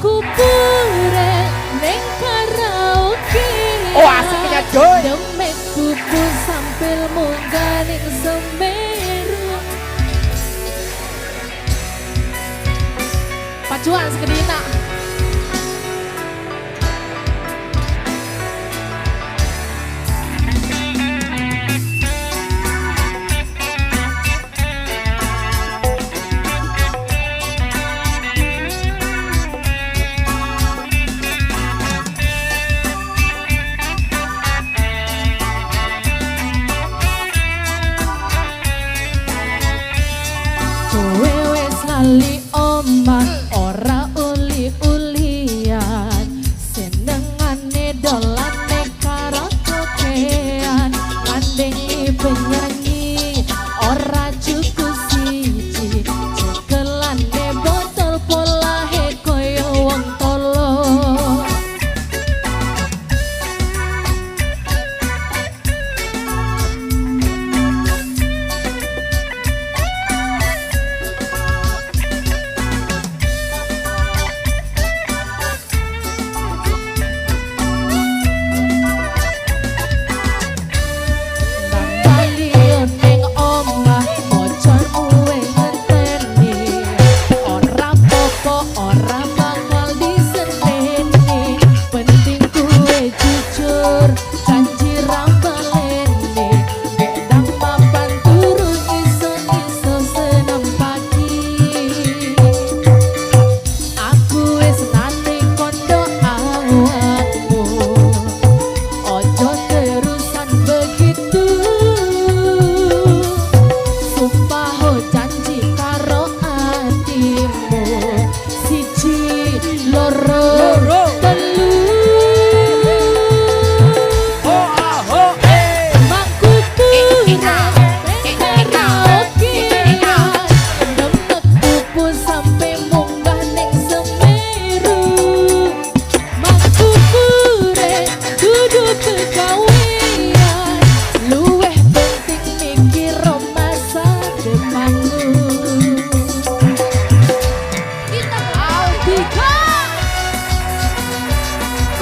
Kupure neng karaoke. Oh asiknya Joy. Demek kupu sambil munggah ning Semeru. Pacuan sekedina. Kowe wis lali omah ora uli-ulian senengane dolane karaokean ngandhengi penyanyi ora cukup siji cekelane botol polahe koyo wong tolo.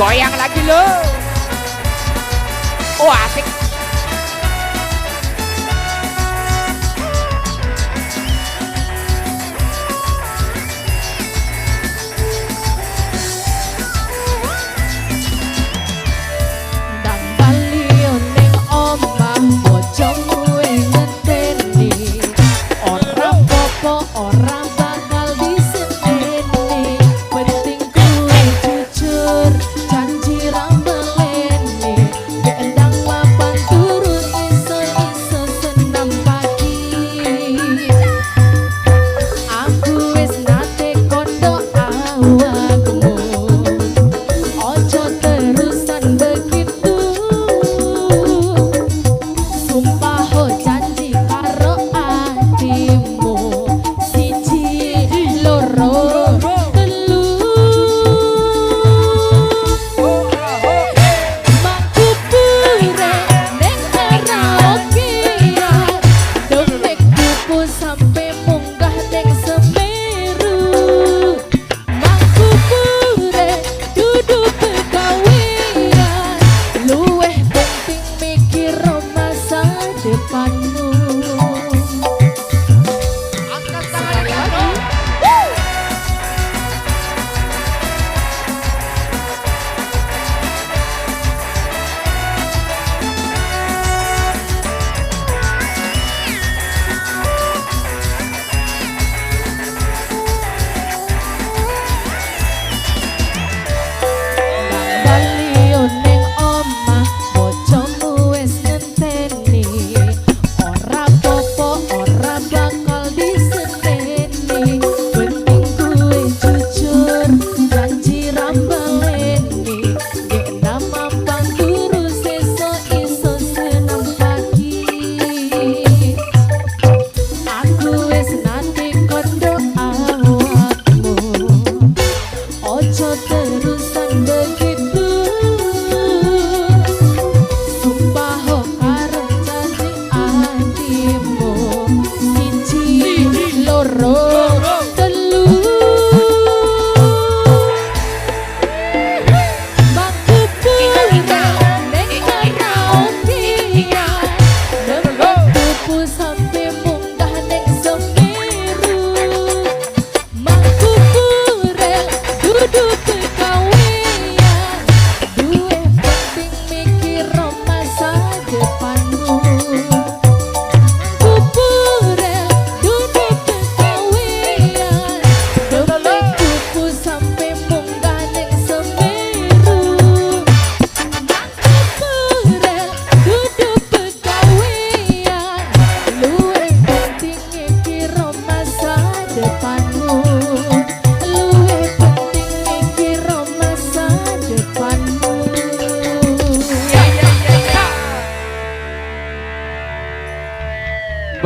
Goyang lagi lo. Oh asik. Ndang bali ning omah bojomu ngenteni ora popo ora bakal disenteni penting kuwi jujur janji rambeleni gendang mapan turun iso-iso senam pagi aku wis nate kondo awakmu ojo terusan begitu sumpah ho janji karo atimu siji loro telu Mangku pure neng karaokean demek kupu sampe munggah neng Semeru. Mangku pure dudu pegawean luweh penting mikir masa depanmu. Angkat tangan lagi. Bali ning omah bojomu wis ngenteni ora popo ora bakal disenteni penting kuwi jujur janji rambeleni gendam mapan turu sesuk iso senam pagi aku wis nate kondo awakmu ojo terusan